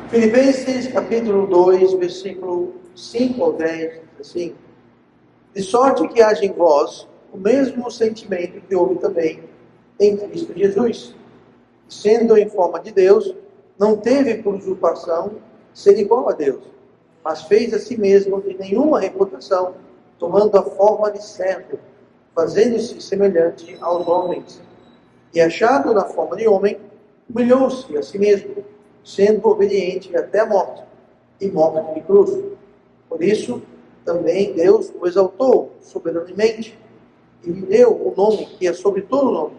Filipenses capítulo 2, versículo 5 ao 10, diz assim: de sorte que haja em vós o mesmo sentimento que houve também em Cristo Jesus, sendo em forma de Deus, não teve por usurpação ser igual a Deus, mas fez a si mesmo de nenhuma reputação, tomando a forma de servo, fazendo-se semelhante aos homens. E achado na forma de homem, humilhou-se a si mesmo, sendo obediente até a morte, e morte de cruz. Por isso, também Deus o exaltou soberanamente, e lhe deu o nome que é sobre todo nome,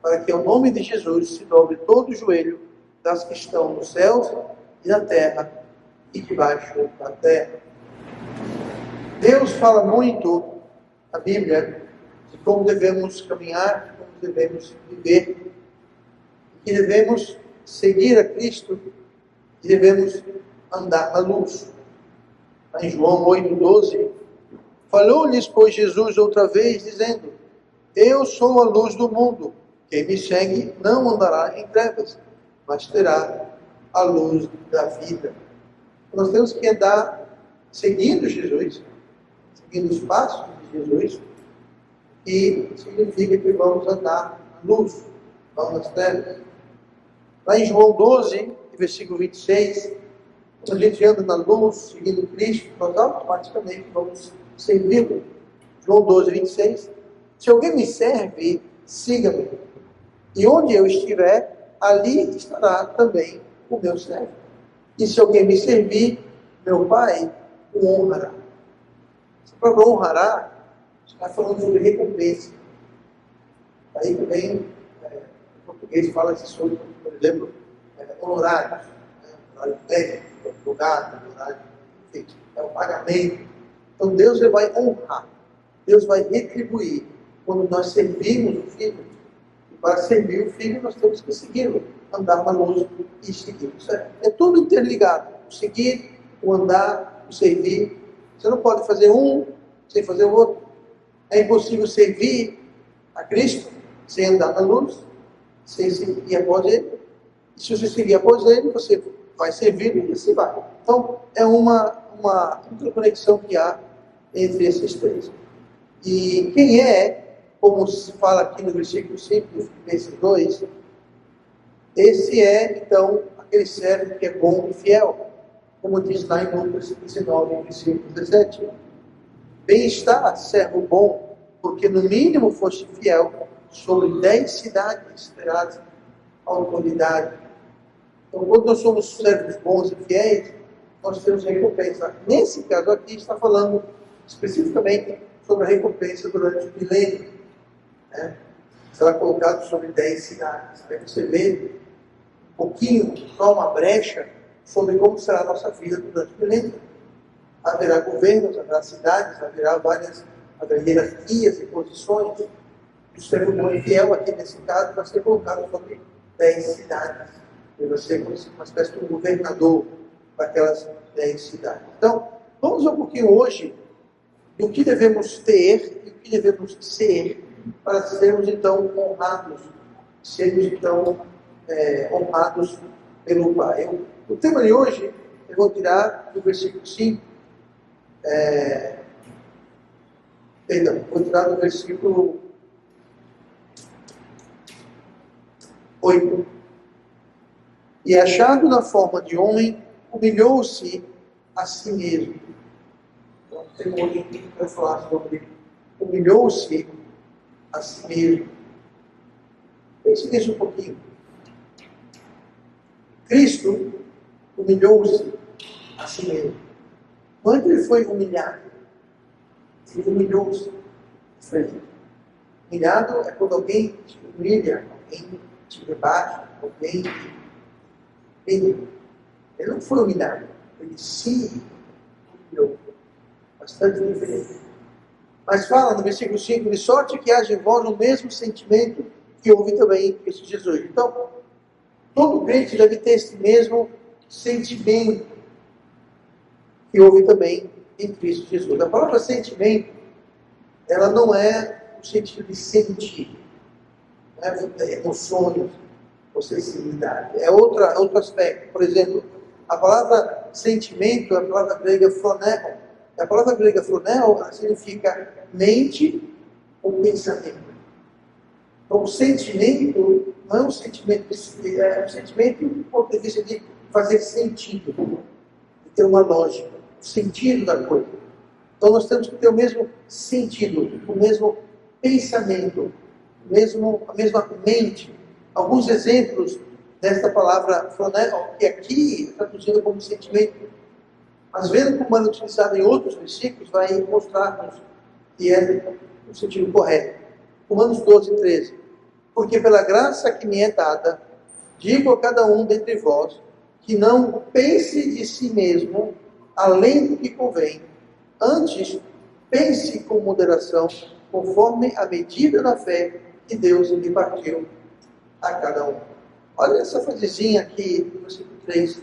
para que ao nome de Jesus se dobre todo o joelho das que estão nos céus e na terra e debaixo da terra. Deus fala muito na Bíblia de como devemos caminhar, como devemos viver, que devemos seguir a Cristo e devemos andar na luz. Em João 8,12, falou-lhes, pois, Jesus outra vez, dizendo: eu sou a luz do mundo. Quem me segue não andará em trevas, mas terá a luz da vida. Nós temos que andar seguindo Jesus, seguindo os passos de Jesus, e significa que vamos andar na luz, não nas trevas. Lá em João 12, versículo 26, quando a gente anda na luz, seguindo Cristo, nós automaticamente vamos servi-lo. João 12, 26, se alguém me serve, siga-me. E onde eu estiver, ali estará também o meu servo. E se alguém me servir, meu Pai o honrará. Essa palavra honrará está falando sobre recompensa. Aí também, em português fala-se sobre, por exemplo, honorários. Honorário técnico, advogado, honorário, enfim, é o pagamento. Então Deus vai honrar. Deus vai retribuir quando nós servimos o Filho. E para servir o Filho, nós temos que segui-lo, andar na luz e segui-lo. É tudo interligado. O seguir, o andar, o servir. Você não pode fazer um sem fazer o outro. É impossível servir a Cristo sem andar na luz, sem seguir após Ele. E se você seguir após Ele, você vai servir e assim vai. Então, é uma interconexão que há entre esses três. E quem é, como se fala aqui no versículo 5, Filipenses 2, esse é, então, aquele servo que é bom e fiel, como diz lá em Lucas 19, versículo 17. Bem está, servo bom, porque no mínimo foste fiel, sobre 10 cidades terás autoridade. Então, quando nós somos servos bons e fiéis, nós temos recompensa. Nesse caso aqui, está falando especificamente sobre a recompensa durante o milênio. Será colocado sobre 10 cidades. Aí você vê um pouquinho, só uma brecha, sobre como será a nossa vida durante o milênio. Haverá governos, haverá cidades, haverá hierarquias e posições. O servo bom e fiel, aqui nesse caso, vai ser colocado sobre 10 cidades. Ele vai ser uma espécie de um governador daquelas 10 cidades. Então, vamos um pouquinho hoje do que devemos ter e o que devemos ser para sermos, então, honrados. Sermos, então, honrados pelo Pai. O tema de hoje, eu vou tirar do versículo 5. Vou tirar do versículo 8. E achado na forma de homem, humilhou-se a si mesmo. Então, tem um outro que vai falar sobre humilhou-se a si mesmo. Pense nisso um pouquinho. Cristo humilhou-se a si mesmo. Quando ele foi humilhado, ele humilhou-se. Humilhado é quando alguém te humilha, alguém te rebaixa, alguém ele não foi humilhado, ele se humilhou. Bastante diferente. Mas fala no versículo 5, de sorte que haja em vós o mesmo sentimento que houve também em Cristo Jesus. Então, todo crente deve ter esse mesmo sentimento que houve também em Cristo Jesus. A palavra sentimento ela não é no sentido de sentir, não é emoções ou sensibilidade. É outro aspecto. Por exemplo, a palavra sentimento é a palavra grega phroneo. A palavra grega phroneo significa mente ou pensamento. Então, o sentimento não é um sentimento, é um sentimento do ponto de vista de fazer sentido, de ter uma lógica, o sentido da coisa. Então, nós temos que ter o mesmo sentido, o mesmo pensamento, a mesma mente. Alguns exemplos desta palavra phroneo, que aqui é traduzida como sentimento, mas vendo como ela é utilizada em outros versículos, vai mostrar-nos que é o sentido correto. Romanos 12, 13. Porque pela graça que me é dada, digo a cada um dentre vós, que não pense de si mesmo além do que convém, antes pense com moderação, conforme a medida da fé que Deus repartiu a cada um. Olha essa frasezinha aqui, no versículo 3.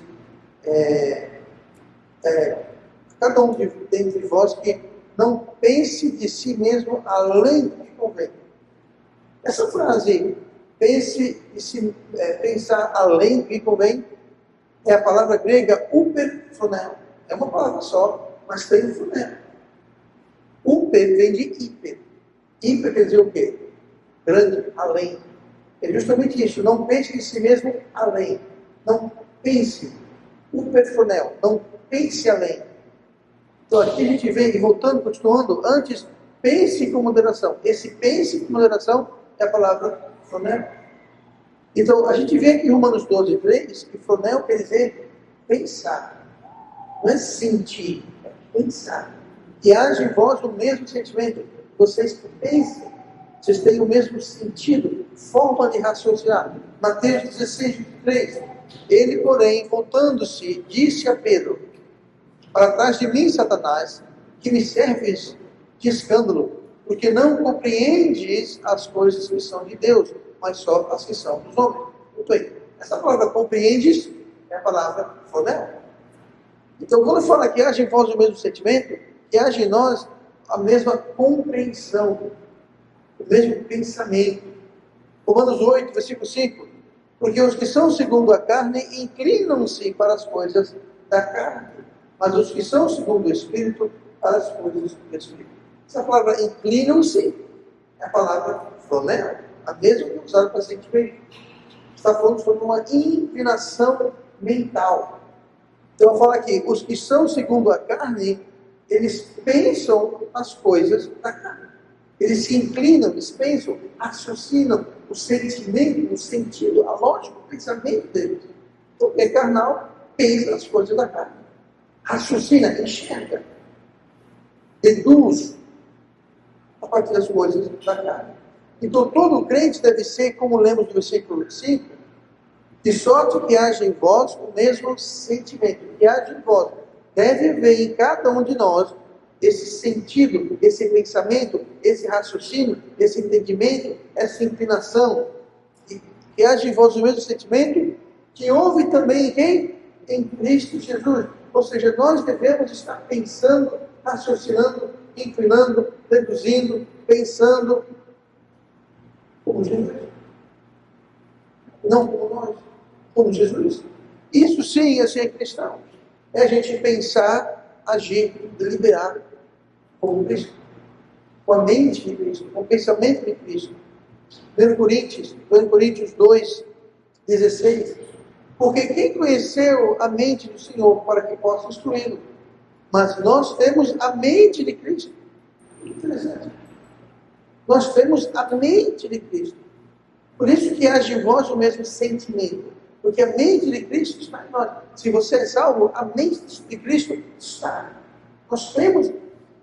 Cada um dentre vós que não pense de si mesmo além do que convém. Essa frase, pensar além do que convém, é a palavra grega uperphroneo. É uma palavra só, mas tem um phroneo. Uper vem de hiper. Hiper quer dizer o quê? Grande, além. É justamente isso. Não pense de si mesmo além. Não pense. Uperphroneo. Não pense além. Então aqui a gente vê, e voltando, continuando, antes, pense com moderação. Esse pense com moderação é a palavra phroneo. Então, a gente vê aqui em Romanos 12, 3, que phroneo quer dizer pensar. Não é sentir, é pensar. E haja em vós o mesmo sentimento. Vocês pensem, vocês têm o mesmo sentido, forma de raciocinar. Mateus 16, 23. Ele, porém, voltando-se, disse a Pedro: para trás de mim, Satanás, que me serves de escândalo, porque não compreendes as coisas que são de Deus, mas só as que são dos homens. Muito bem. Essa palavra compreendes é a palavra phroneo. Então, quando fala que age em vós o mesmo sentimento, que age em nós a mesma compreensão, o mesmo pensamento. Romanos 8, versículo 5. Porque os que são segundo a carne inclinam-se para as coisas da carne, mas os que são segundo o Espírito, para as coisas do Espírito. Essa palavra inclinam-se é a palavra phroneo, a mesma que é usada para sentimento. Está falando sobre uma inclinação mental. Então fala aqui, os que são segundo a carne, eles pensam as coisas da carne. Eles se inclinam, eles pensam, raciocinam o sentimento, o sentido, a lógica, o pensamento deles. Então, quem é carnal, pensa as coisas da carne. Raciocina, enxerga, deduz a partir das coisas da carne. Então, todo crente deve ser, como lemos no versículo 5, de sorte que haja em vós o mesmo sentimento, que haja em vós. Deve haver em cada um de nós esse sentido, esse pensamento, esse raciocínio, esse entendimento, essa inclinação. Que haja em vós o mesmo sentimento que houve também em quem? Em Cristo Jesus. Ou seja, nós devemos estar pensando, raciocinando, inclinando, deduzindo, pensando como Jesus. Não como nós, como Jesus. Isso sim é ser cristão. É a gente pensar, agir, deliberar como Cristo. Com a mente de Cristo, com o pensamento de Cristo. 1 Coríntios 2, 16. Porque quem conheceu a mente do Senhor para que possa instruí-lo? Mas nós temos a mente de Cristo. Interessante. Nós temos a mente de Cristo. Por isso que age em vós o mesmo sentimento. Porque a mente de Cristo está em nós. Se você é salvo, a mente de Cristo está. Nós temos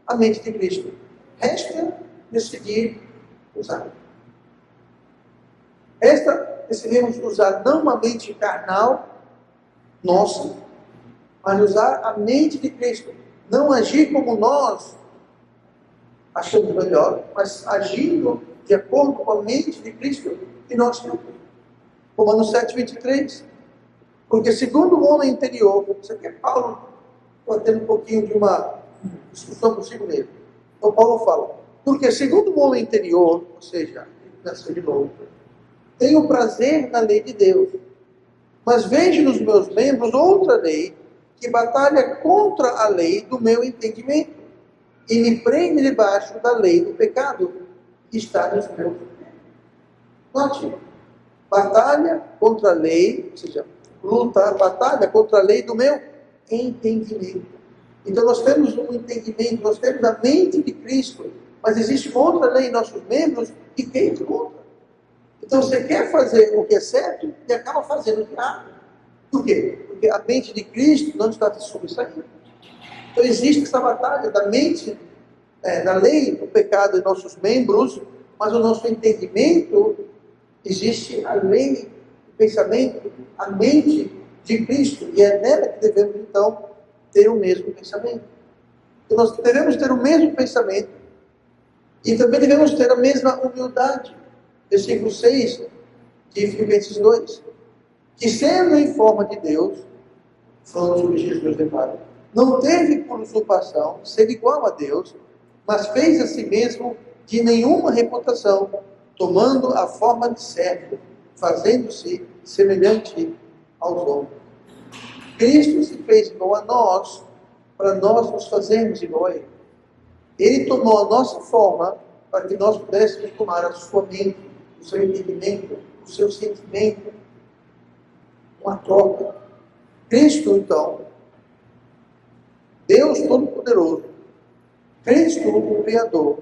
a mente de Cristo. Resta decidir usar. Decidimos usar não uma mente carnal, nossa, mas usar a mente de Cristo. Não agir como nós achamos melhor, mas agindo de acordo com a mente de Cristo que nós temos. Romanos 7, 23. Porque segundo o homem interior, isso aqui é Paulo, estou tendo um pouquinho de uma discussão consigo mesmo. Então Paulo fala, Porque segundo o homem interior, ou seja, nasceu de novo, tenho prazer na lei de Deus, mas vejo nos meus membros outra lei que batalha contra a lei do meu entendimento e me prende debaixo da lei do pecado que está nos meus membros. Note, batalha contra a lei, ou seja, luta, batalha contra a lei do meu entendimento. Então nós temos um entendimento, nós temos a mente de Cristo, mas existe uma outra lei em nossos membros que queima contra. Então você quer fazer o que é certo e acaba fazendo o que é errado. Por quê? Porque a mente de Cristo não está te sobressaindo. Então existe essa batalha da mente, da lei do pecado em nossos membros, mas o nosso entendimento, existe a lei, o pensamento, a mente de Cristo, e é nela que devemos então ter o mesmo pensamento. Então nós devemos ter o mesmo pensamento e também devemos ter a mesma humildade. Versículo 6 de Filipenses 2. Que sendo em forma de Deus, falando sobre Jesus de Pai, não teve por usurpação ser igual a Deus, mas fez a si mesmo de nenhuma reputação, tomando a forma de servo, fazendo-se semelhante aos homens. Cristo se fez igual a nós, para nós nos fazermos igual a Ele. Ele tomou a nossa forma para que nós pudéssemos tomar a sua mente, o seu entendimento, o seu sentimento, uma troca. Cristo, então, Deus Todo-Poderoso, Cristo, o Criador,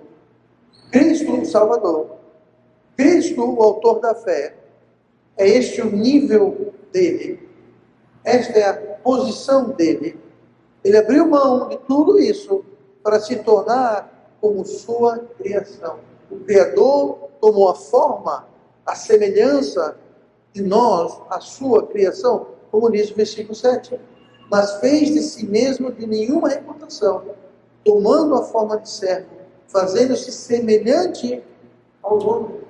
Cristo, o Salvador, Cristo, o Autor da fé, é este o nível dele, esta é a posição dele. Ele abriu mão de tudo isso para se tornar como sua criação. O Criador tomou a forma, a semelhança de nós, a sua criação, como diz o versículo 7. Mas fez de si mesmo de nenhuma reputação, tomando a forma de servo, fazendo-se semelhante aos homens.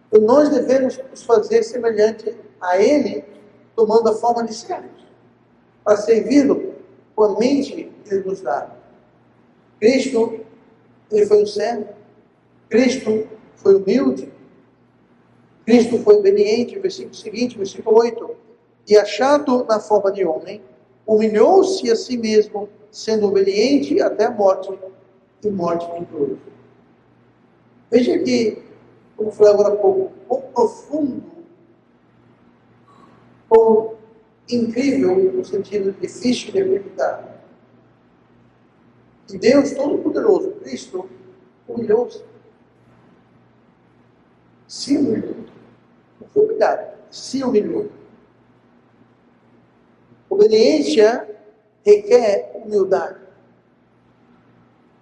Então nós devemos nos fazer semelhante a Ele, tomando a forma de servos, para servi-lo com a mente que Ele nos dá. Cristo, Ele foi um servo. Cristo foi humilde. Cristo foi obediente. Versículo seguinte, versículo 8. E achado na forma de homem, humilhou-se a si mesmo, sendo obediente até a morte, e morte de cruz. Veja que, como falei agora há pouco, quão profundo, quão incrível, no sentido difícil de acreditar. E Deus Todo-Poderoso, Cristo, humilhou-se. Se humilhou. Não foi humilhado, se humilhou. Obediência requer humildade.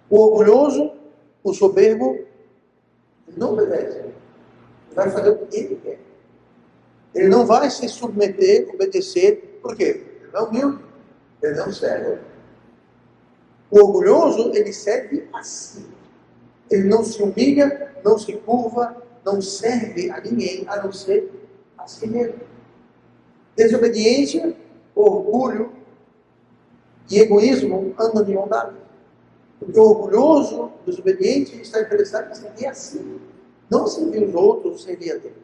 O orgulhoso, o soberbo, não obedece. Ele vai fazer o que ele quer. Ele não vai se submeter, obedecer. Por quê? Ele não é humilde. Ele não serve. O orgulhoso, ele serve a si. Ele não se humilha, não se curva, não serve a ninguém, a não ser a si mesmo. Desobediência, orgulho e egoísmo andam de mão dada. Porque o orgulhoso, desobediente, está interessado em servir a si. Não servir os outros, servir a Deus.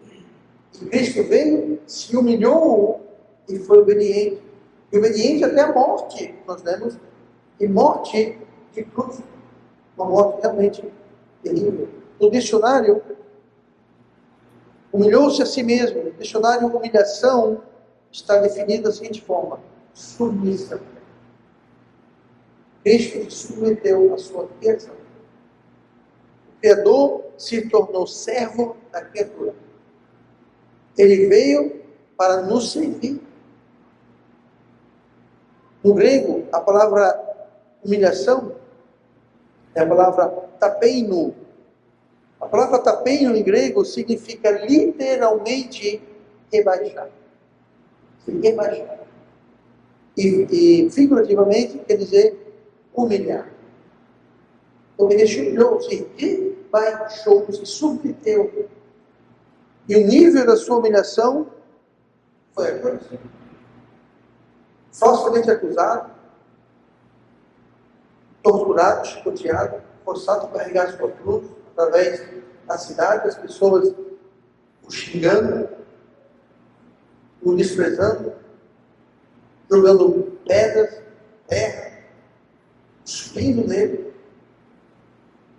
E Cristo veio, se humilhou e foi obediente. E obediente até a morte, nós lemos, e morte de cruz. Uma morte realmente terrível. No dicionário, humilhou-se a si mesmo. No dicionário, humilhação está definida da seguinte forma: submissão. Cristo se submeteu à sua criação. O Criador se tornou servo da criatura. Ele veio para nos servir. No grego, a palavra humilhação é a palavra tapeino. A palavra tapeino em grego significa literalmente rebaixar. Se rebaixar. E figurativamente quer dizer humilhar. Então ele se humilhou, se rebaixou, se submeteu. E o nível da sua humilhação foi a cruz. Falsamente acusado, torturado, chicoteado, forçado a carregar sua cruz através da cidade, as pessoas o xingando, o desprezando, jogando pedras, terra, cuspindo nele.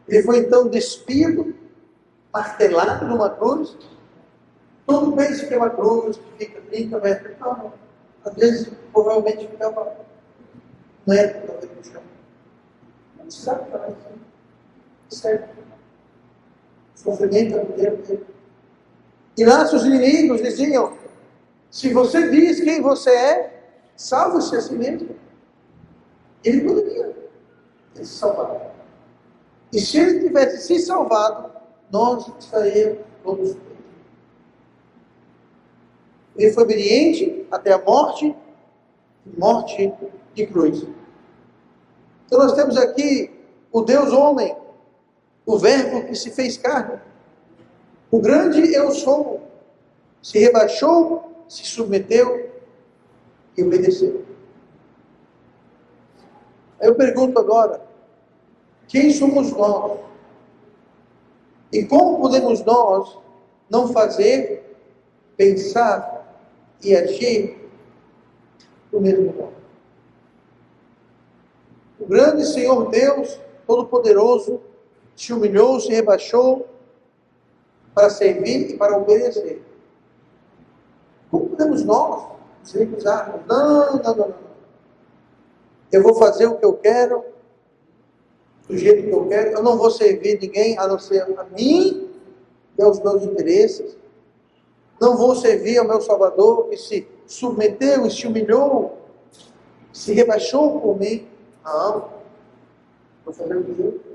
Ele foi então despido, martelado numa cruz. Todo pensa que é uma cruz que fica 30 metros. Não, às vezes provavelmente ficava um metro talvez no chão. Não sabe para isso. Certo. Sofrimento é o tempo dele. E lá seus inimigos diziam: se você diz quem você é, salva-se a si mesmo. Ele poderia ter se salvado. E se ele tivesse se salvado, nós estaríamos todos perdidos. Ele foi obediente até a morte de cruz. Então nós temos aqui o Deus homem, o verbo que se fez carne. O grande eu sou, se rebaixou, se submeteu e obedeceu. Aí eu pergunto agora, quem somos nós? E como podemos nós não fazer, pensar e agir do mesmo modo? O grande Senhor Deus, Todo-Poderoso, se humilhou, se rebaixou para servir e para obedecer. Como podemos nós nos recusarmos? Não. Eu vou fazer o que eu quero, do jeito que eu quero. Eu não vou servir ninguém a não ser a mim e aos meus interesses. Não vou servir ao meu Salvador que se submeteu e se humilhou, se rebaixou por mim. Não. Vou fazer o que eu quero.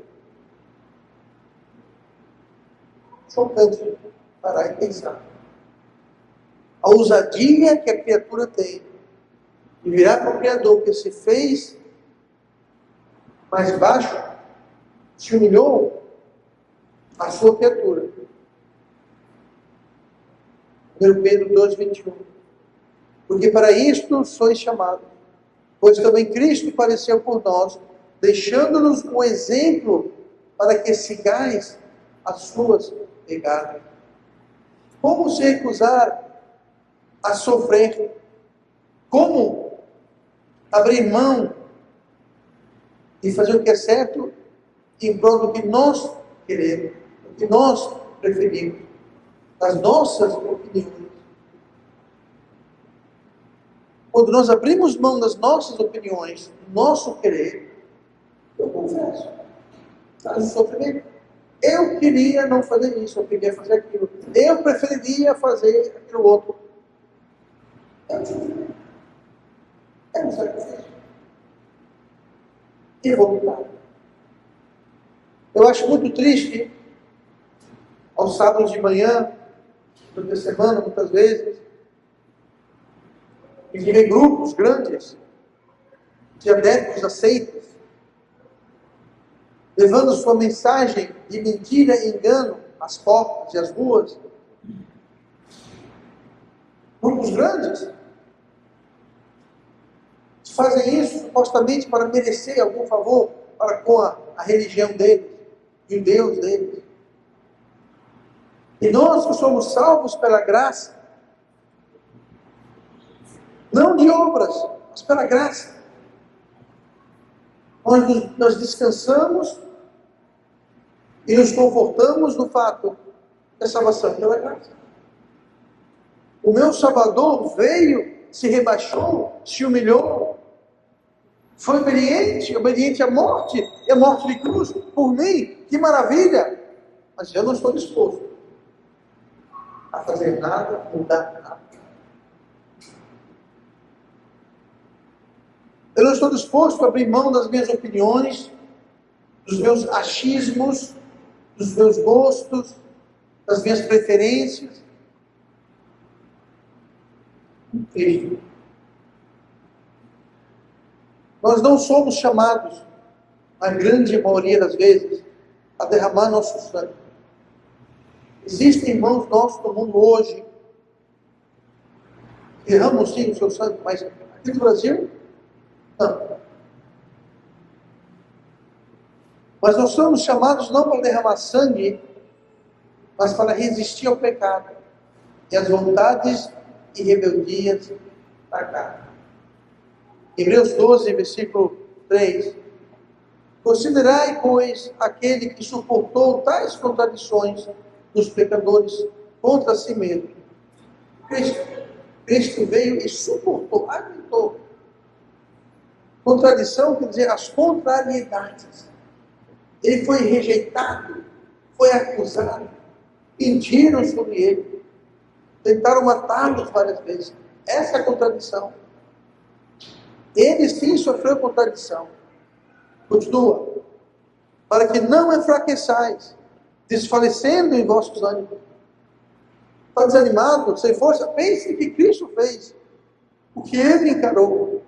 Chocante parar e pensar. A ousadia que a criatura tem de virar para o Criador que se fez mais baixo, se humilhou a sua criatura. 1 Pedro 2,21. Porque para isto sois chamados, pois também Cristo padeceu por nós, deixando-nos um exemplo para que sigais as suas pegadas. Como se recusar a sofrer? Como abrir mão de fazer o que é certo em prol do que nós queremos, do que nós preferimos, das nossas opiniões? Quando nós abrimos mão das nossas opiniões, do nosso querer, eu confesso, traz um sofrimento. Eu queria não fazer isso, eu queria fazer aquilo. Eu preferiria fazer aquilo outro. É um sofrimento. É um sacrifício. Involuntário. Eu acho muito triste, aos sábados de manhã, durante a semana, muitas vezes, e de ver grupos grandes de adeptos a seitas, levando sua mensagem de mentira e engano às portas e às ruas. Grupos grandes que fazem isso supostamente para merecer algum favor para com a religião deles e o Deus deles. E nós que somos salvos pela graça, não de obras, mas pela graça, nós descansamos e nos confortamos no fato da salvação pela graça. O meu Salvador veio, se rebaixou, se humilhou, foi obediente à morte, e à morte de cruz, por mim. Que maravilha! Mas eu não estou disposto a fazer nada, mudar nada. Eu não estou disposto a abrir mão das minhas opiniões, dos meus achismos, dos meus gostos, das minhas preferências. Cristo. Nós não somos chamados, na grande maioria das vezes, a derramar nosso sangue. Existem irmãos nossos no mundo hoje que derramam sim o seu sangue, mas aqui no Brasil, não. Mas nós somos chamados não para derramar sangue, mas para resistir ao pecado e às vontades e rebeldias da carne. Hebreus 12, versículo 3. Considerai, pois, aquele que suportou tais contradições dos pecadores contra si mesmo. Cristo veio e suportou, aguentou. Contradição quer dizer as contrariedades. Ele foi rejeitado, foi acusado, mentiram sobre ele, tentaram matá-lo várias vezes. Essa é a contradição. Ele sim sofreu contradição. Continua. Para que não enfraqueçais, desfalecendo em vossos ânimos. Está desanimado, sem força? Pense que Cristo fez. O que ele encarou.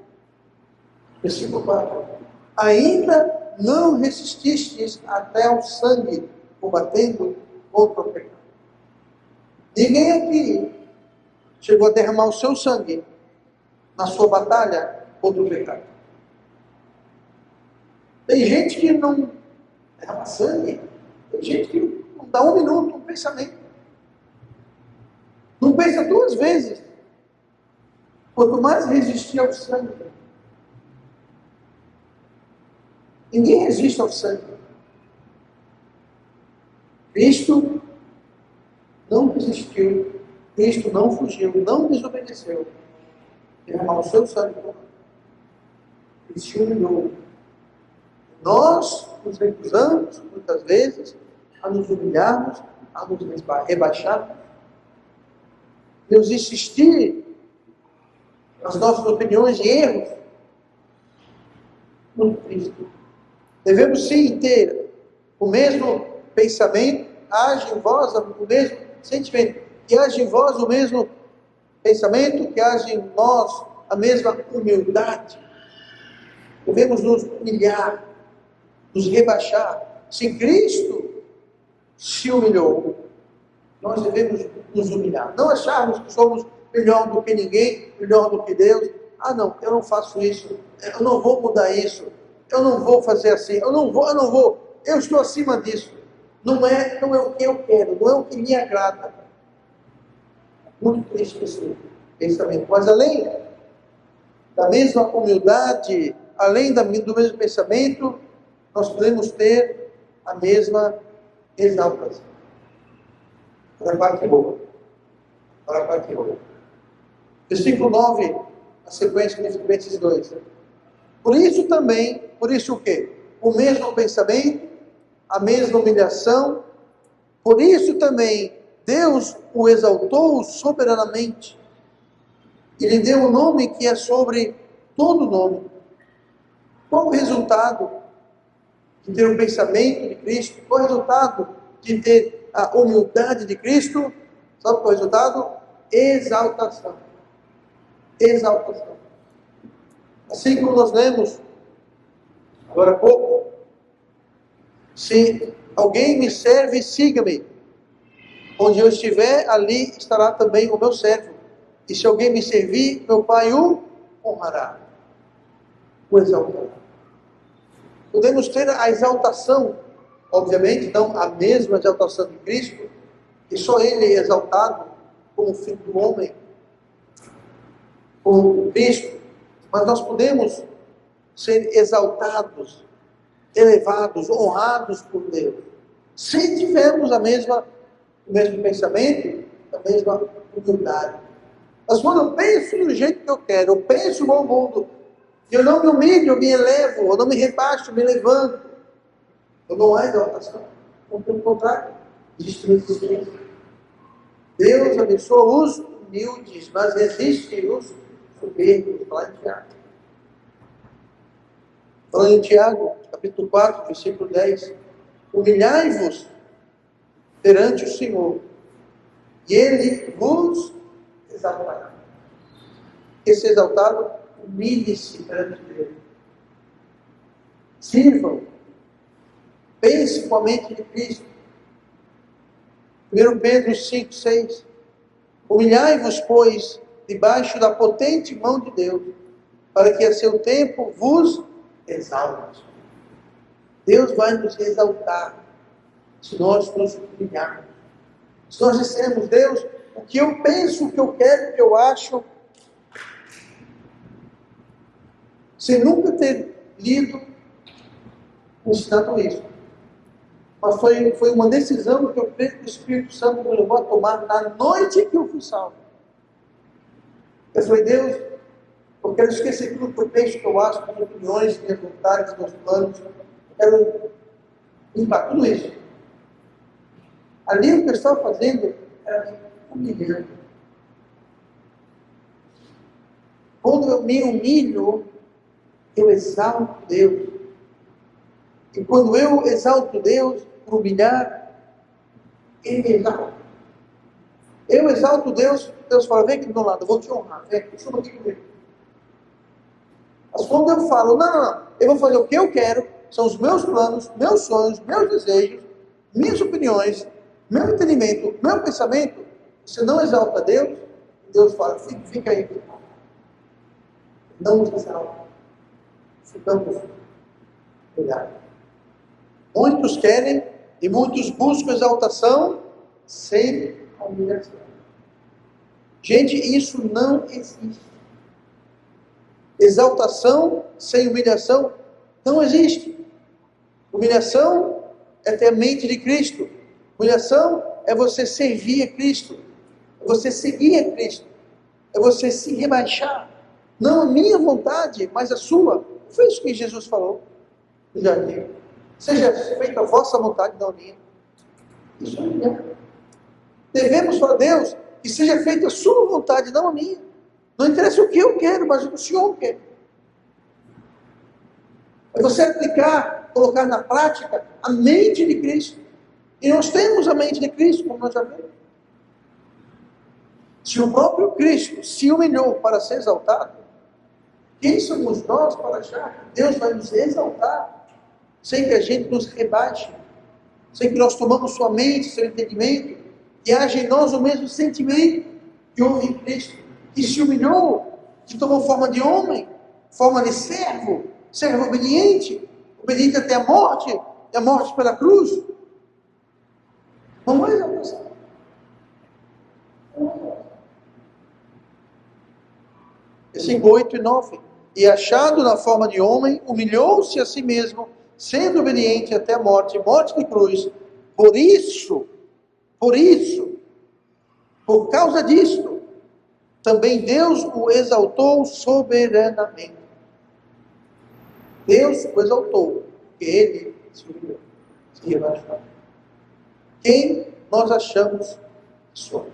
Versículo 4. Ainda não resististes até ao sangue, combatendo contra o pecado. Ninguém aqui chegou a derramar o seu sangue na sua batalha contra o pecado. Tem gente que não derrama sangue. Tem gente que não dá um minuto, um pensamento. Não pensa duas vezes. Quanto mais resistir ao sangue. Ninguém resiste ao sangue. Cristo não resistiu. Cristo não fugiu, não desobedeceu. Derramar o seu sangue. Ele se humilhou. Nós nos recusamos, muitas vezes, a nos humilharmos, a nos rebaixarmos, nos insistir nas nossas opiniões e erros no Cristo. Devemos sim ter o mesmo pensamento, age em vós o mesmo sentimento, que age em vós o mesmo pensamento, que age em nós a mesma humildade. Devemos nos humilhar, nos rebaixar. Se Cristo se humilhou, nós devemos nos humilhar. Não acharmos que somos melhor do que ninguém, melhor do que Deus. Ah não, eu não faço isso, eu não vou mudar isso, eu não vou fazer assim, eu não vou, eu estou acima disso. Não é o que eu quero, não é o que me agrada. Muito triste esse pensamento. Mas além da mesma humildade, além do mesmo pensamento, nós podemos ter a mesma exaltação. Para a parte boa. Para a parte boa. Versículo 9, a sequência de Filipenses 2. Por isso o quê? O mesmo pensamento, a mesma humilhação. Por isso também Deus o exaltou soberanamente. E lhe deu um nome que é sobre todo nome. Qual o resultado de ter o pensamento de Cristo? Qual o resultado de ter a humildade de Cristo? Sabe qual é o resultado? Exaltação. Exaltação. Assim como nós lemos agora há pouco, se alguém me serve, siga-me. Onde eu estiver, ali estará também o meu servo. E se alguém me servir, meu Pai o honrará. O exaltará. Podemos ter a exaltação, obviamente, não a mesma exaltação de Cristo, que só Ele é exaltado como Filho do Homem, como Cristo, mas nós podemos ser exaltados, elevados, honrados por Deus, se tivermos o mesmo pensamento, a mesma humildade. Mas quando eu penso do jeito que eu quero, eu penso no mundo, eu não me humilho, eu me elevo, eu não me rebaixo, eu me levanto. Eu não há exaltação. Pelo contrário, existe resistência. Deus abençoa os humildes, mas resiste os soberbos. Fala em Tiago. Falando em Tiago, capítulo 4, versículo 10. Humilhai-vos perante o Senhor, e Ele vos exaltará. Esse exaltado, humilhe-se perante Deus. Sirvam. Pense com a mente de Cristo. 1 Pedro 5, 6. Humilhai-vos, pois, debaixo da potente mão de Deus, para que a seu tempo vos exalte. Deus vai nos exaltar se nós nos humilharmos. Se nós dissermos, Deus, o que eu penso, o que eu quero, o que eu acho, sem nunca ter lido, ensinado isso. Mas foi uma decisão que eu creio que o Espírito Santo me levou a tomar na noite que eu fui salvo. Eu falei, Deus, eu quero esquecer tudo que eu penso, que eu acho, minhas opiniões, minhas vontades, meus planos. Eu quero limpar tudo isso. Ali o que eu estava fazendo era me humilhando. Quando eu me humilho, eu exalto Deus. E quando eu exalto Deus, por humilhar, Ele me exalta. Eu exalto Deus, Deus fala, vem aqui do meu lado, eu vou te honrar, vem aqui, suba aqui comigo. Mas quando eu falo, não, eu vou fazer o que eu quero, são os meus planos, meus sonhos, meus desejos, minhas opiniões, meu entendimento, meu pensamento, você não exalta Deus, Deus fala, fica aí. Não nos exalta. Ficamos humilhados. Muitos querem e muitos buscam exaltação sem a humilhação. Gente, isso não existe. Exaltação sem humilhação não existe. Humilhação é ter a mente de Cristo. Humilhação é você servir a Cristo. É você seguir a Cristo. É você se rebaixar. Não a minha vontade, mas a sua. Foi isso que Jesus falou no jardim. Seja feita a vossa vontade, não a minha. Isso é humilhar. Devemos falar a Deus que seja feita a sua vontade, não a minha. Não interessa o que eu quero, mas o que o Senhor quer. É você aplicar, colocar na prática a mente de Cristo. E nós temos a mente de Cristo, como nós já vimos. Se o próprio Cristo se humilhou para ser exaltado, quem somos nós para achar que Deus vai nos exaltar sem que a gente nos rebaixe, sem que nós tomamos sua mente, seu entendimento, que haja em nós o mesmo sentimento que houve em Cristo, que se humilhou, que tomou forma de homem, forma de servo obediente até a morte, e a morte pela cruz. Não é exaltação. Versículo 8 e 9. E achado na forma de homem, humilhou-se a si mesmo, sendo obediente até a morte, morte de cruz. Por por causa disto, também Deus o exaltou soberanamente. Deus o exaltou, porque ele se humilhou, se rebaixou. Quem nós achamos que somos?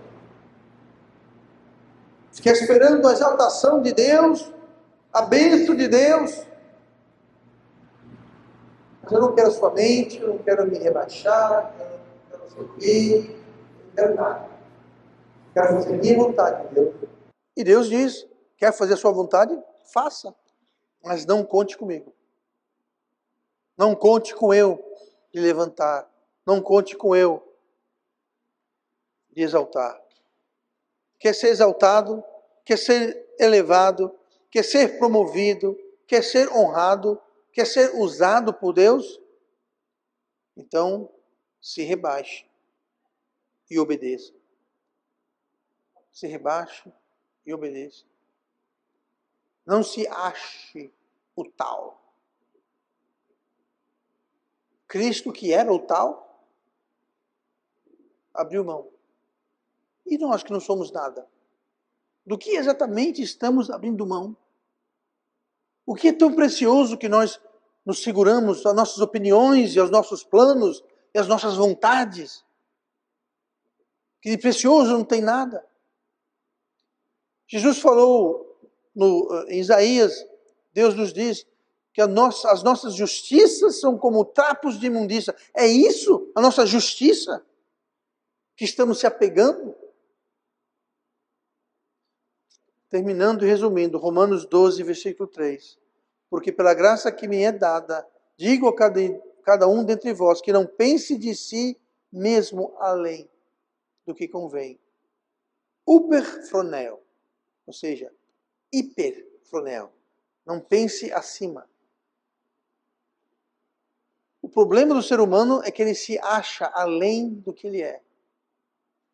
Fica esperando a exaltação de Deus, a bênção de Deus. Mas eu não quero a sua mente, eu não quero me rebaixar, eu não sei o quê, eu não quero nada. Quero fazer a minha vontade, Deus. E Deus diz, quer fazer a sua vontade? Faça. Mas não conte comigo. Não conte com eu de levantar. Não conte com eu de exaltar. Quer ser exaltado, quer ser elevado, quer ser promovido, quer ser honrado, quer ser usado por Deus? Então, se rebaixe e obedeça. Se rebaixe e obedeça. Não se ache o tal. Cristo, que era o tal, abriu mão. E nós que não somos nada? Do que exatamente estamos abrindo mão? O que é tão precioso que nós nos seguramos às nossas opiniões e aos nossos planos e às nossas vontades? Que de precioso não tem nada. Jesus falou em Isaías, Deus nos diz que as nossas justiças são como trapos de imundícia. É isso, a nossa justiça, que estamos se apegando? Terminando e resumindo, Romanos 12, versículo 3. Porque pela graça que me é dada, digo a cada um dentre vós que não pense de si mesmo além do que convém. Uberfronel, ou seja, hiperfronel. Não pense acima. problema do ser humano é que ele se acha além do que ele é.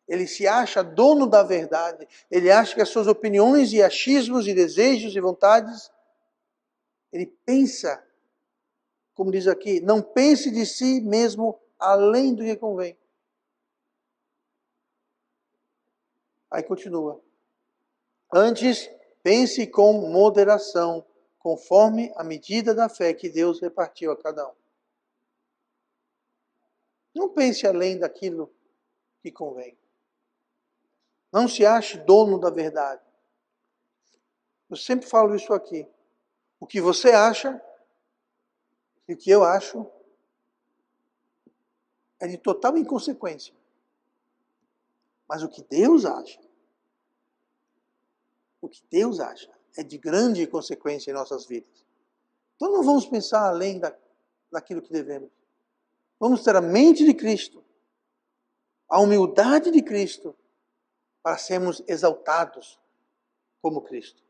Ele se acha dono da verdade. Ele acha que as suas opiniões e achismos e desejos e vontades, ele pensa, como diz aqui, não pense de si mesmo além do que convém. Aí continua. Antes, pense com moderação, conforme a medida da fé que Deus repartiu a cada um. Não pense além daquilo que convém. Não se ache dono da verdade. Eu sempre falo isso aqui. O que você acha e o que eu acho é de total inconsequência. Mas o que Deus acha é de grande consequência em nossas vidas. Então não vamos pensar além daquilo que devemos. Vamos ter a mente de Cristo, a humildade de Cristo, para sermos exaltados como Cristo.